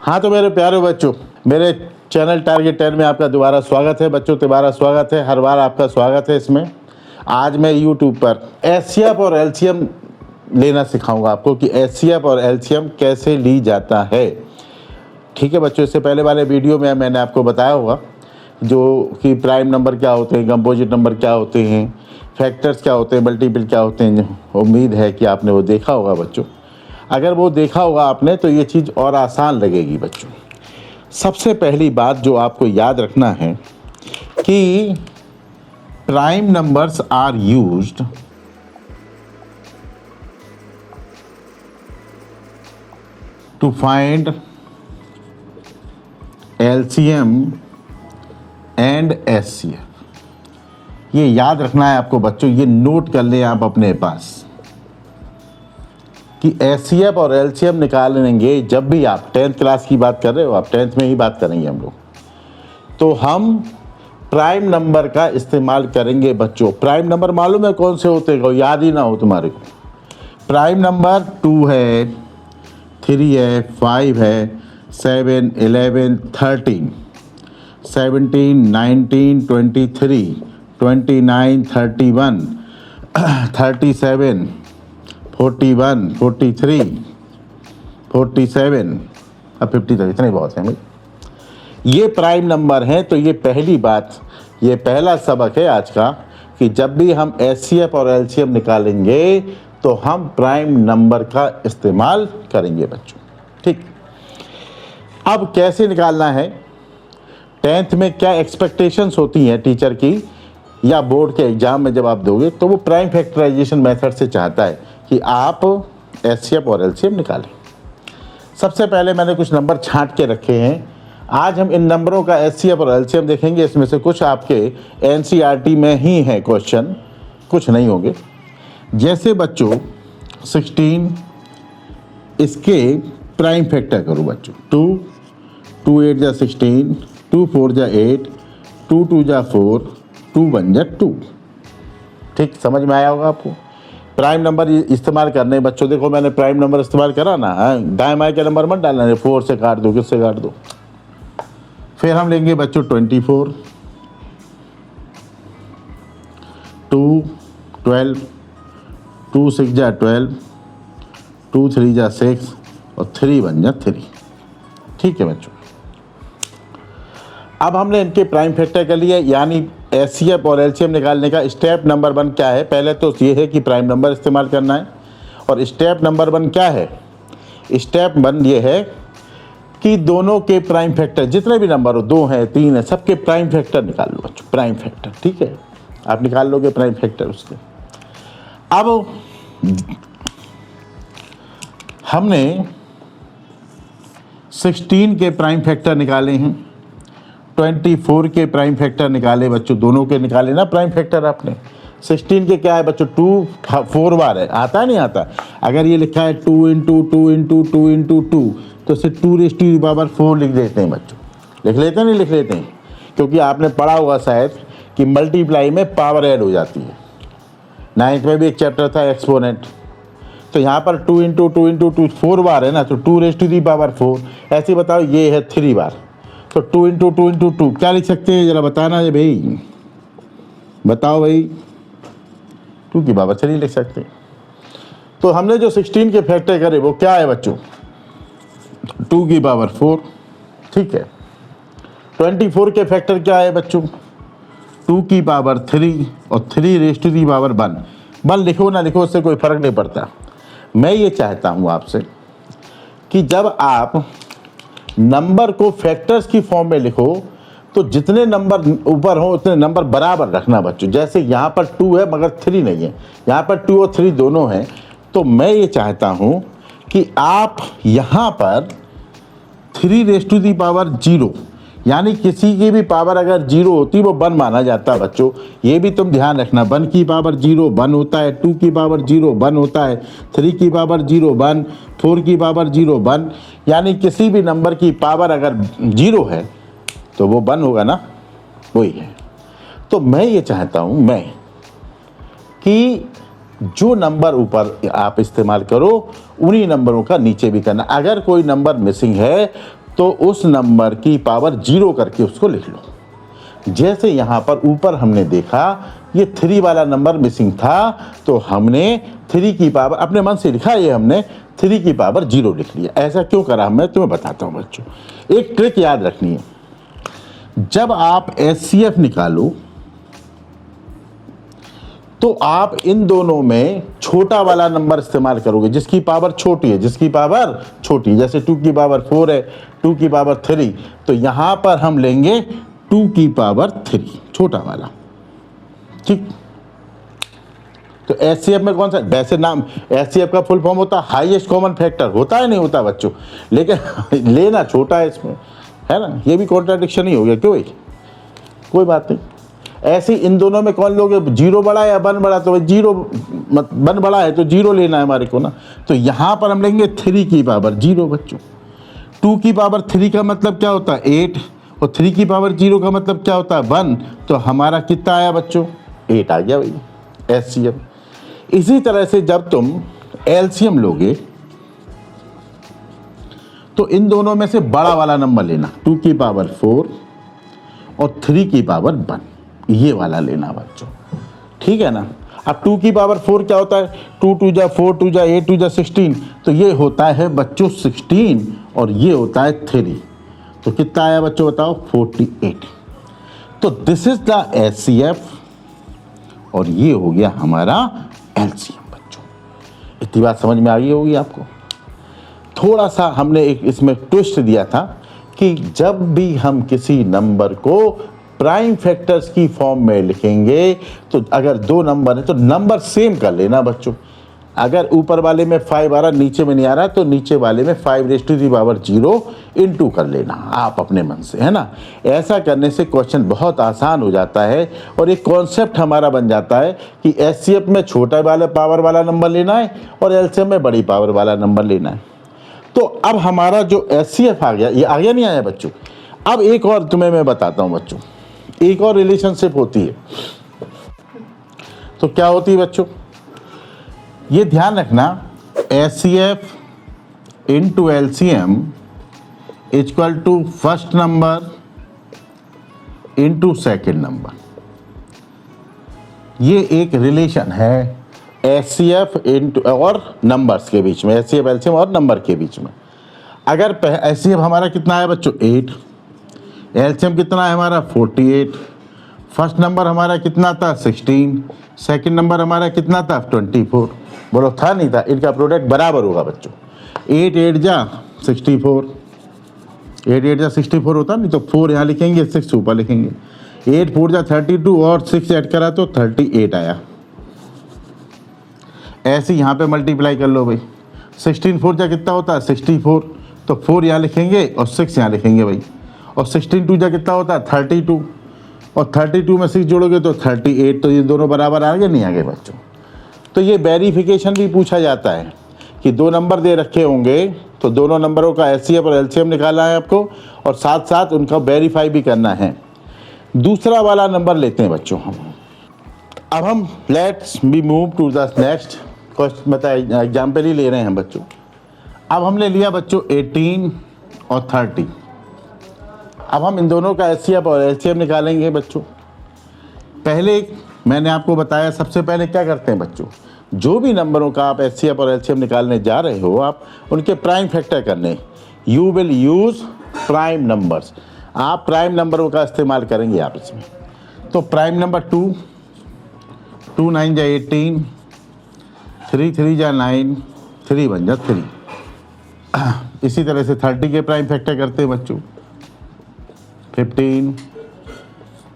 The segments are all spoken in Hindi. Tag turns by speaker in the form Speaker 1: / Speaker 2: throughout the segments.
Speaker 1: हाँ तो मेरे प्यारे बच्चों, मेरे चैनल टारगेट 10 में आपका दोबारा स्वागत है। बच्चों दोबारा स्वागत है, हर बार आपका स्वागत है इसमें। आज मैं YouTube पर एचसीएफ और एलसीएम लेना सिखाऊंगा आपको कि एचसीएफ और एलसीएम कैसे ली जाता है। ठीक है बच्चों, इससे पहले वाले वीडियो में मैंने आपको बताया होगा जो कि प्राइम नंबर क्या होते हैं, कंपोजिट नंबर क्या होते हैं, फैक्टर्स क्या होते हैं, मल्टीपल क्या होते हैं। उम्मीद है कि आपने वो देखा होगा बच्चों। अगर वो देखा होगा आपने तो ये चीज़ और आसान लगेगी बच्चों। सबसे पहली बात जो आपको याद रखना है कि prime numbers are used to find LCM and HCF. ये याद रखना है आपको बच्चों, ये नोट कर लें आप अपने पास कि एचसीएफ और एलसीएम निकालेंगे जब भी आप 10th क्लास की बात कर रहे हो, आप 10th में ही बात करेंगे हम लोग, तो हम प्राइम नंबर का इस्तेमाल करेंगे बच्चों। प्राइम नंबर मालूम है कौन से होते हैं, याद ही ना हो तुम्हारे को। प्राइम नंबर 2 है, 3 है, 5 है, 7, 11, 13, 17, 19, 23, 29, 31, 37, 41, 43, 47, अब 50 तक, इतने बहुत हैं भाई। ये प्राइम नंबर हैं। तो ये पहली बात, ये पहला सबक है आज का कि जब भी हम एचसीएफ और एलसीएम निकालेंगे तो हम प्राइम नंबर का इस्तेमाल करेंगे बच्चों। ठीक, अब कैसे निकालना है, 10th में क्या एक्सपेक्टेशंस होती हैं टीचर की या बोर्ड के एग्जाम में जब आप दोगे तो वो प्राइम फैक्टराइजेशन मेथड से चाहता है कि आप एचसीएफ और एलसीएम निकालें। सबसे पहले मैंने कुछ नंबर छांट के रखे हैं। आज हम इन नंबरों का एचसीएफ और एलसीएम देखेंगे। इसमें से कुछ आपके एनसीईआरटी में ही हैं क्वेश्चन, कुछ नहीं होंगे। जैसे बच्चों 16, इसके प्राइम फैक्टर करो बच्चों। 2, 2 8 जा 16, 2 4 जा 8, 2 2 जा 4, 2 1 जा 2। ठीक, समझ में आया होगा आपको। प्राइम नंबर इस्तेमाल करने बच्चों, देखो मैंने प्राइम नंबर इस्तेमाल करा ना, दाएं बाएं के नंबर मत डालना, 4 से काट दो, किससे काट दो। फिर हम लेंगे बच्चों 24, 2 12, 2 6 जा 12, 2 3 जा 6 और 3 1 जा 3। ठीक है बच्चों, अब हमने इनके प्राइम फैक्टर कर लिए, यानी एचसीएफ और एलसीएम निकालने का स्टेप नंबर 1 क्या है। पहले तो ये है कि प्राइम नंबर इस्तेमाल करना है। और स्टेप नंबर 1 क्या है, स्टेप 1 ये है कि दोनों के प्राइम फैक्टर, जितने भी नंबर हो, 2 हैं 3 हैं, सबके प्राइम फैक्टर निकाल लो बच्चों। प्राइम फैक्टर, ठीक है, आप निकाल लोगे प्राइम फैक्टर उसके। अब हमने 16 के प्राइम फैक्टर निकाले हैं, 24 के प्राइम फैक्टर निकाले बच्चों, दोनों के निकाले ना प्राइम फैक्टर आपने। 16 के क्या है बच्चों, 2 4 बार है, आता है नहीं आता। अगर ये लिखा है 2 × 2 × 2 × 2 तो इसे 2⁴ लिख देते हैं बच्चों। लिख लेते हैं, नहीं लिख लेते हैं, क्योंकि आपने पढ़ा होगा शायद कि मल्टीप्लाई में पावर ऐड हो जाती है। 9th में भी एक चैप्टर था एक्सपोनेंट। तो यहाँ पर 2 × 2 × 2 4 बार है ना, तो 2⁴ ऐसे ही बताओ, ये है 3 बार, तो 2 × 2 × 2 क्या लिख सकते हैं, जरा बताना है भाई, बताओ भाई। 2⁻³ लिख सकते हैं। तो हमने जो 16 के फैक्टर करे वो क्या है बच्चों, 2⁻⁴। ठीक है, 24 के फैक्टर क्या है बच्चों, 2⁻³ और 3⁻1। 1 लिखो ना लिखो, उससे कोई फर्क नहीं पड़ता। मैं ये चाहता हूँ आपसे कि जब आप नंबर को फैक्टर्स की फॉर्म में लिखो तो जितने नंबर ऊपर हो उतने नंबर बराबर रखना बच्चों। जैसे यहाँ पर 2 है मगर 3 नहीं है, यहाँ पर 2 और 3 दोनों हैं। तो मैं ये चाहता हूँ कि आप यहाँ पर 3⁻0, यानी किसी की भी पावर अगर 0 होती वो 1 माना जाता है बच्चों। ये भी तुम ध्यान रखना, 1 की पावर 0 1 होता है, 2 की पावर 0 1 होता है, 3 की पावर 0 1, 4 की पावर 0 1। यानी किसी भी नंबर की पावर अगर 0 है तो वो 1 होगा ना, वही है। तो मैं ये चाहता हूँ मैं कि जो नंबर ऊपर आप इस्तेमाल करो उन्हीं नंबरों का नीचे भी करना। अगर कोई नंबर मिसिंग है तो उस नंबर की पावर 0 करके उसको लिख लो। जैसे यहाँ पर ऊपर हमने देखा ये 3 वाला नंबर मिसिंग था, तो हमने 3 की पावर अपने मन से लिखा, ये हमने 3 की पावर 0 लिख लिया। ऐसा क्यों करा मैं तुम्हें बताता हूँ बच्चों। एक ट्रिक याद रखनी है, जब आप एचसीएफ निकालो तो आप इन दोनों में छोटा वाला नंबर इस्तेमाल करोगे जिसकी पावर छोटी है, जिसकी पावर छोटी है। जैसे 2 की पावर 4 है, 2 की पावर 3, तो यहां पर हम लेंगे 2 की पावर 3 छोटा वाला, ठीक। तो एचसीएफ में कौन सा, वैसे नाम एचसीएफ का फुल फॉर्म होता है हाईएस्ट कॉमन फैक्टर, होता है नहीं होता बच्चों, लेकिन लेना छोटा है इसमें, है ना। ये भी कॉन्ट्राडिक्शन ही हो गया, क्यों भाई, कोई बात नहीं। ऐसे इन दोनों में कौन लोगे, 0 बड़ा है या 1 बड़ा, तो 0 1 बड़ा है तो 0 लेना है हमारे को ना। तो यहां पर हम लेंगे 3 की पावर 0 बच्चों। 2 की पावर 3 का मतलब क्या होता है 8, और 3 की पावर 0 का मतलब क्या होता है 1। तो हमारा कितना आया बच्चों, 8 आ गया भाई एचसीएफ। इसी तरह से जब तुम एलसीएम लोगे तो इन दोनों में से बड़ा वाला नंबर लेना, 2 की पावर 4 और 3 की पावर 1, ये वाला लेना बच्चों, ठीक है ना। अब 2 की पावर 4 क्या होता है, 2 2 जा 4, 2 जा 8, 2 जा 16, तो ये होता है बच्चों 16, और ये होता है 3, तो कितना आया बच्चों बताओ 48। तो दिस इज द एचसीएफ और ये हो गया हमारा एलसीएम बच्चों। इतनी बात समझ में आ गई होगी आपको। थोड़ा सा हमने एक इसमें ट्विस्ट दिया था कि जब भी हम किसी नंबर को प्राइम फैक्टर्स की फॉर्म में लिखेंगे तो अगर 2 नंबर है तो नंबर सेम कर लेना बच्चों। अगर ऊपर वाले में 5 आ रहा, नीचे में नहीं आ रहा, तो नीचे वाले में 5⁻⁻0 इंटू कर लेना आप अपने मन से, है ना। ऐसा करने से क्वेश्चन बहुत आसान हो जाता है और एक कॉन्सेप्ट हमारा बन जाता है कि एचसीएफ में छोटा वाला पावर वाला नंबर लेना है और एलसीएम में बड़ी पावर वाला नंबर लेना है। तो अब हमारा जो एचसीएफ आ गया, ये आ गया नहीं आया बच्चों। अब एक और तुम्हें मैं बताता हूँ बच्चों, एक और रिलेशनशिप होती है। तो क्या होती है बच्चों, ये ध्यान रखना, HCF into LCM equal to first number into second number. ये एक रिलेशन है एचसीएफ इंटू और नंबर्स के बीच में, एचसीएफ एलसीएम और नंबर के बीच में। अगर एचसीएफ हमारा कितना है बच्चों 8, एलसीएम कितना है हमारा 48, फर्स्ट नंबर हमारा कितना था 16, सेकंड नंबर हमारा कितना था 24। बोलो था नहीं था, इनका प्रोडक्ट बराबर होगा बच्चों। 8 8 जा 64, 8 8 जा 64 होता नहीं, तो 4 यहाँ लिखेंगे, 6 ऊपर लिखेंगे। 8 4 जा 32 और 6 ऐड करा तो 38 आया। ऐसे यहाँ पे मल्टीप्लाई कर लो भाई, 16 4 जा कितना होता है 64, तो 4 यहाँ लिखेंगे और 6 यहाँ लिखेंगे भाई। और 16 2 जा कितना होता है 32, और 32 में 6 जोड़ोगे तो 38। तो ये दोनों बराबर आ गए नहीं आ गए बच्चों। तो ये वेरिफिकेशन भी पूछा जाता है कि 2 नंबर दे रखे होंगे तो दोनों नंबरों का एचसीएफ और एलसीएम निकालना है आपको, और साथ साथ उनका वेरीफाई भी करना है। दूसरा वाला नंबर लेते हैं बच्चों हम। अब हम let's be move to the next question, मतलब एग्जाम्पल ही ले रहे हैं बच्चों। अब हमने लिया बच्चों 18 और 30। अब हम इन दोनों का एचसीएफ और एलसीएम निकालेंगे बच्चों। पहले मैंने आपको बताया, सबसे पहले क्या करते हैं बच्चों, जो भी नंबरों का आप एचसीएफ और एलसीएम निकालने जा रहे हो आप उनके प्राइम फैक्टर करने। You will use prime numbers, आप प्राइम नंबरों का इस्तेमाल करेंगे आप इसमें। तो प्राइम नंबर 2, 2 9 जा 18, 3 3 जा 9, 3 1 जा 3। इसी तरह से 30 के प्राइम फैक्टर करते हैं बच्चों। 15,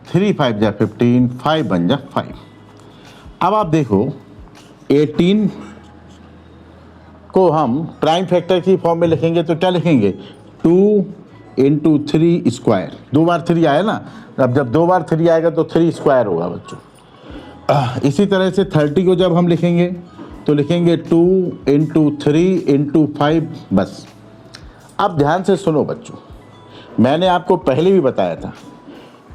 Speaker 1: 3 5 जा 15, 5 1 जा 5। अब आप देखो 18 को हम प्राइम फैक्टर की फॉर्म में लिखेंगे तो क्या लिखेंगे 2 इंटू 3 स्क्वायर। 2 बार 3 आया ना, अब जब 2 बार 3 आएगा तो 3 स्क्वायर होगा बच्चों। इसी तरह से 30 को जब हम लिखेंगे तो लिखेंगे 2 इंटू 3 इंटू 5 बस। अब ध्यान से सुनो बच्चों, मैंने आपको पहले भी बताया था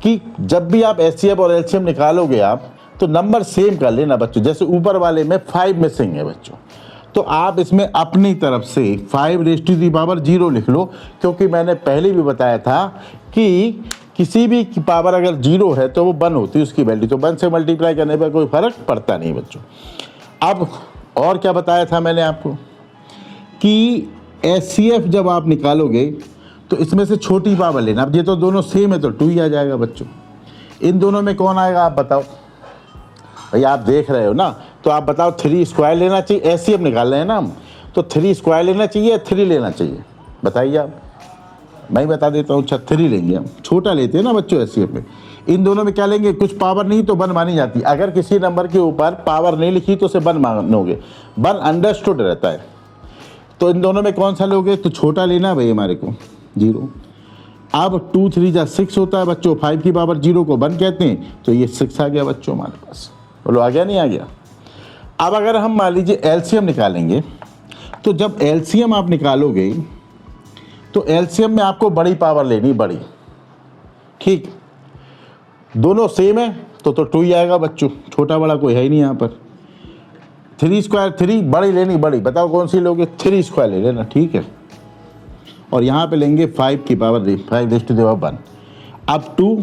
Speaker 1: कि जब भी आप एचसीएफ और एलसीएम निकालोगे आप तो नंबर सेम कर लेना बच्चों। जैसे ऊपर वाले में 5 मिसिंग है बच्चों, तो आप इसमें अपनी तरफ से 5⁻0 लिख लो, क्योंकि मैंने पहले भी बताया था कि किसी भी की पावर अगर 0 है तो वो 1 होती है उसकी वैल्यू, तो 1 से मल्टीप्लाई करने पर कोई फर्क पड़ता नहीं बच्चों। अब और क्या बताया था मैंने आपको कि HCF जब आप निकालोगे तो इसमें से छोटी पावर लेना। अब ये तो दोनों सेम है तो 2 ही आ जाएगा बच्चों। इन दोनों में कौन आएगा आप बताओ भाई, आप देख रहे हो ना, तो आप बताओ 3 स्क्वायर लेना चाहिए, HCF निकाल रहे हैं ना हम, तो 3 स्क्वायर लेना चाहिए या 3 लेना चाहिए, बताइए आप। मैं बता देता हूँ, अच्छा 3 लेंगे हम, छोटा लेते हैं ना बच्चों HCF में। इन दोनों में क्या लेंगे, कुछ पावर नहीं तो 1 मानी जाती है। अगर किसी नंबर के ऊपर पावर नहीं लिखी तो उसे 1 मानोगे, 1 अंडरस्टूड रहता है। तो इन दोनों में कौन सा लोगे, तो छोटा लेना है भाई हमारे को 0। अब 2 3 जा 6 होता है बच्चों, 5 की पावर 0 को 1 कहते हैं, तो ये 6 आ गया बच्चों हमारे पास। बोलो आ गया नहीं आ गया। अब अगर हम मान लीजिए LCM निकालेंगे, तो जब LCM आप निकालोगे तो LCM में आपको बड़ी पावर लेनी, बड़ी, ठीक, दोनों सेम है तो 2 ही आएगा बच्चों, छोटा बड़ा कोई है ही नहीं यहाँ पर। 3 स्क्वायर 3, बड़ी लेनी, बड़ी, बताओ कौन सी लोगे, 3 स्क्वायर ले लेना, ठीक है। और यहाँ पे लेंगे 5 की पावर 5⁻1। अब 2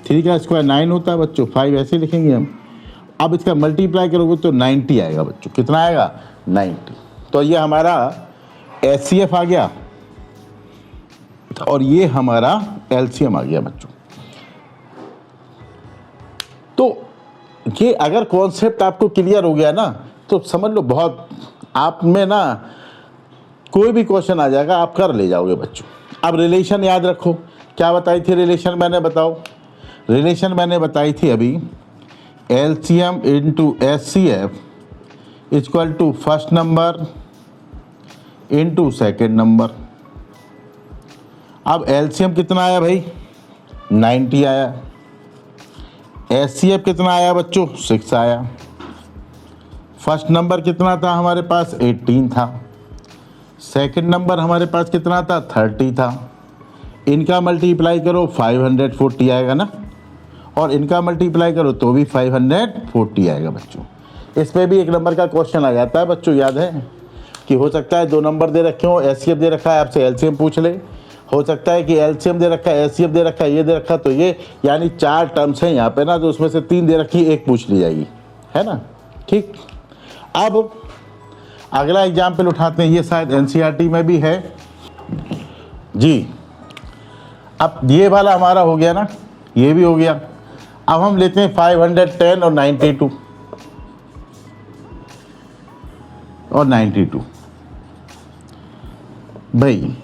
Speaker 1: 3 का स्क्वायर 9 होता है बच्चों, 5 ऐसे लिखेंगे हम। अब इसका मल्टीप्लाई करोगे तो 90 आएगा बच्चों, कितना आएगा 90। तो ये हमारा HCF आ गया और ये हमारा LCM आ गया बच्चों। तो ये अगर कॉन्सेप्ट आपको क्लियर हो गया ना तो समझ लो बहुत, आप में ना कोई भी क्वेश्चन आ जाएगा आप कर ले जाओगे बच्चों। अब रिलेशन याद रखो, क्या बताई थी रिलेशन मैंने, बताओ रिलेशन मैंने बताई थी अभी, LCM into HCF equal to first number into second number. अब LCM कितना आया भाई 90 आया, HCF कितना आया बच्चों 6 आया, फर्स्ट नंबर कितना था हमारे पास 18 था, सेकंड नंबर हमारे पास कितना था 30 था। इनका मल्टीप्लाई करो 540 आएगा ना, और इनका मल्टीप्लाई करो तो भी 540 आएगा बच्चों। इस पे भी 1 नंबर का क्वेश्चन आ जाता है बच्चों, याद है कि हो सकता है 2 नंबर दे रखे हो, HCF दे रखा है, आपसे LCM पूछ ले। हो सकता है कि LCM दे रखा है, HCF दे रखा है, ये दे रखा, तो ये यानी 4 टर्म्स हैं यहाँ पे ना, तो उसमें से 3 दे रखी, 1 पूछ ली जाएगी, है ना, ठीक। अब अगला एग्जाम्पल उठाते हैं, ये शायद NCERT में भी है जी। अब ये वाला हमारा हो गया ना, ये भी हो गया। अब हम लेते हैं 510 और 92 और 92 भाई।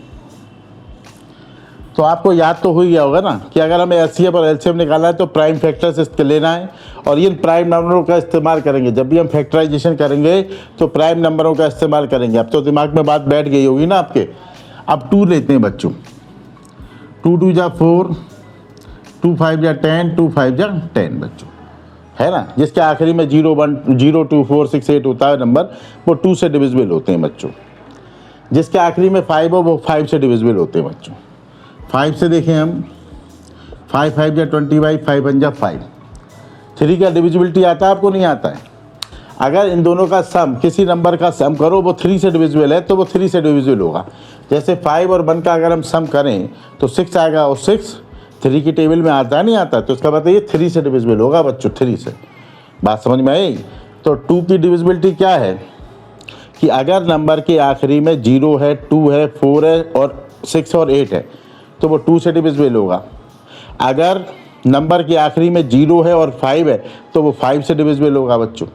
Speaker 1: तो आपको याद तो हो गया होगा ना कि अगर हमें HCF और LCM निकालना है तो प्राइम फैक्टर से लेना है, और इन प्राइम नंबरों का इस्तेमाल करेंगे। जब भी हम फैक्टराइजेशन करेंगे तो प्राइम नंबरों का इस्तेमाल करेंगे। अब तो दिमाग में बात बैठ गई होगी ना आपके। अब 2 लेते हैं बच्चों, 2 2 जा 4, 2 5 जा 10, 2 5 जा 10 बच्चों, है ना। जिसके आखिरी में 0 1 0 2 4 6 8 होता है नंबर, वो 2 से डिविजिबल होते हैं बच्चों। जिसके आखिरी में 5 हो वो 5 से डिविजिबल होते हैं बच्चों। 5 से देखें हम, 5 5 जा 25, 5 1 जा 5। 3 का डिविजिबिलिटी आता है आपको, नहीं आता है। अगर इन दोनों का सम, किसी नंबर का सम करो वो 3 से डिविजिबल है तो वो 3 से डिविजिबल होगा। जैसे 5 और 1 का अगर हम सम करें तो 6 आएगा, और 6 3 की टेबल में आता है, नहीं आता, तो इसका मतलब ये 3 से डिविजिबल होगा बच्चों, 3 से। बात समझ में आई। तो 2 की डिविजिबिलिटी क्या है कि अगर नंबर के आखिरी में 0 है, 2 है, 4 है और 6 और 8 है तो वो 2 से डिविजिबल होगा। अगर नंबर के आखिरी में 0 है और 5 है तो वो 5 से डिविजिबल होगा बच्चों।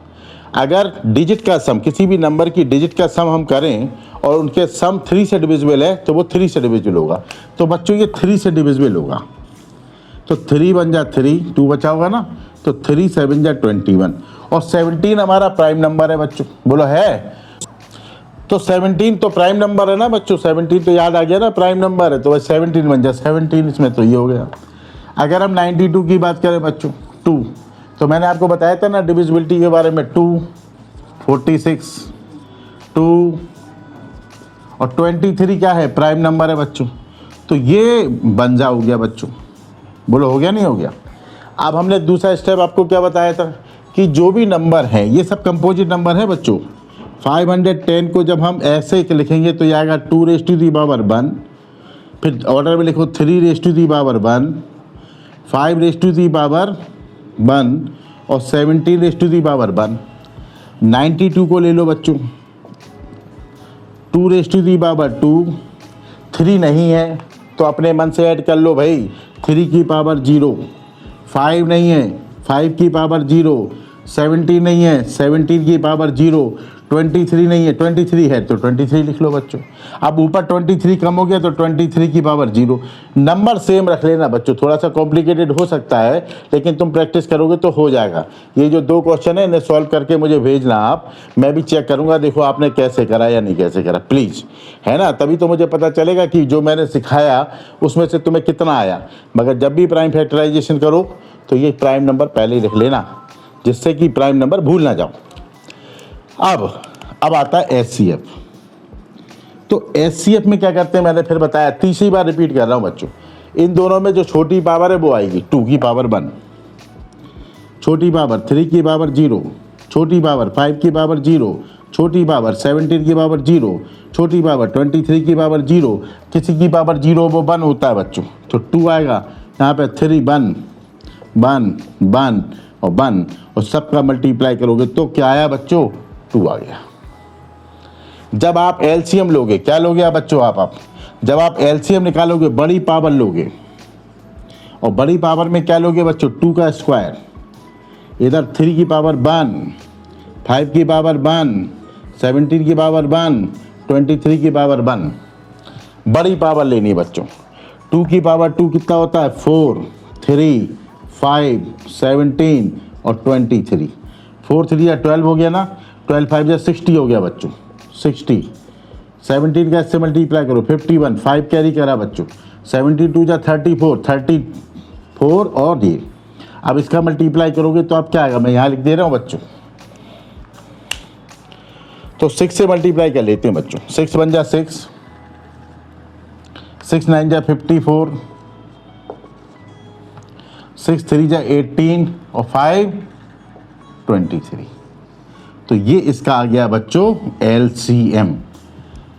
Speaker 1: अगर डिजिट का सम, किसी भी नंबर की डिजिट का सम हम करें और उनके सम 3 से डिविजिबल है तो वो 3 से डिविजिबल होगा। तो बच्चों ये 3 से डिविजिबल होगा। तो 3 1 जा 3, 2 बचा होगा ना, तो 3 7 जा 21, और 17 हमारा प्राइम नंबर है बच्चों। बोलो है, तो 17 तो प्राइम नंबर है ना बच्चों, 17 तो याद आ गया ना, प्राइम नंबर है, तो वह 17 बन जाए 17, इसमें तो ये हो गया। अगर हम 92 की बात करें बच्चों, 2, तो मैंने आपको बताया था ना डिविजिबिलिटी के बारे में, 2 46 2 और 23 क्या है, प्राइम नंबर है बच्चों। तो ये बन जा हो गया बच्चों। बोलो हो गया नहीं हो गया। अब हमने दूसरा स्टेप आपको क्या बताया था कि जो भी नंबर है, ये सब कंपोजिट नंबर है बच्चों, 510 को जब हम ऐसे लिखेंगे तो ये आएगा 2⁻1, फिर ऑर्डर में लिखो 3⁻1, 5⁻1 और 17⁻1। 92 को ले लो बच्चों, 2⁻2, 3 नहीं है तो अपने मन से ऐड कर लो भाई, 3 की पावर 0, 5 नहीं है, 5 की पावर 0, 17 नहीं है, 17 की पावर 0, 23 नहीं है, 23 है तो 23 लिख लो बच्चों। अब ऊपर 23 कम हो गया तो 23 की पावर 0। नंबर सेम रख लेना बच्चों, थोड़ा सा कॉम्प्लिकेटेड हो सकता है लेकिन तुम प्रैक्टिस करोगे तो हो जाएगा। ये जो 2 क्वेश्चन है इन्हें सॉल्व करके मुझे भेजना आप, मैं भी चेक करूँगा, देखो आपने कैसे करा या नहीं कैसे करा, प्लीज़, है ना, तभी तो मुझे पता चलेगा कि जो मैंने सिखाया उसमें से तुम्हें कितना आया। मगर जब भी प्राइम फैक्टराइजेशन करो तो ये प्राइम नंबर पहले ही लिख लेना, जिससे कि प्राइम नंबर भूल ना जाओ। अब आता है एचसीएफ। तो एचसीएफ में क्या करते हैं मैंने फिर बताया, तीसरी बार रिपीट कर रहा हूं बच्चों। इन दोनों में जो छोटी पावर है वो आएगी 2 की पावर 1, छोटी पावर 3 की पावर 0, छोटी पावर 5 की पावर 0, छोटी पावर 17 की पावर 0, छोटी पावर 23 की पावर 0, किसी की पावर 0 वो 1 होता है बच्चों, तो 2 आएगा यहाँ पे, 3 1 1 1 और 1 और सबका मल्टीप्लाई करोगे तो क्या आया बच्चों, 2 आ गया। जब आप एलसीएम लोगे, क्या लोगे आप बच्चों, आप जब आप एलसीएम निकालोगे बड़ी पावर लोगे, और बड़ी पावर में क्या लोगे बच्चों, 2 का स्क्वायर, इधर 3 की पावर 1, 5 की पावर 1, 17 की पावर 1, 23 की पावर 1, बड़ी पावर लेनी है बच्चों। 2 की पावर 2 कितना होता है, 4, 3, 5, 17 और 23, 4 3 या 12 हो गया ना, 12 5 या 60 हो गया बच्चों, 60। 17 का इससे मल्टीप्लाई करो, 51, 5 कैरी करा बच्चों, 72 या 34, 34 और ये, अब इसका मल्टीप्लाई करोगे तो अब क्या आएगा, मैं यहाँ लिख दे रहा हूँ बच्चों, तो 6 से मल्टीप्लाई कर लेते हैं बच्चों, 6 1 जा 6, 6 9 जा 54, 6 3 जा 18 और 5 23। तो ये इसका आ गया बच्चों एलसीएम।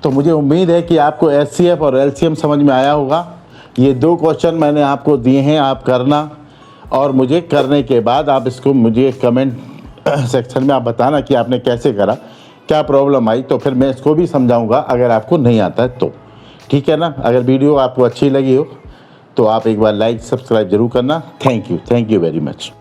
Speaker 1: तो मुझे उम्मीद है कि आपको एचसीएफ और एलसीएम समझ में आया होगा। ये 2 क्वेश्चन मैंने आपको दिए हैं, आप करना, और मुझे करने के बाद आप इसको मुझे कमेंट सेक्शन में आप बताना कि आपने कैसे करा, क्या प्रॉब्लम आई, तो फिर मैं इसको भी समझाऊंगा अगर आपको नहीं आता है तो, ठीक है ना। अगर वीडियो आपको अच्छी लगी हो तो आप एक बार लाइक सब्सक्राइब जरूर करना। Thank you very much.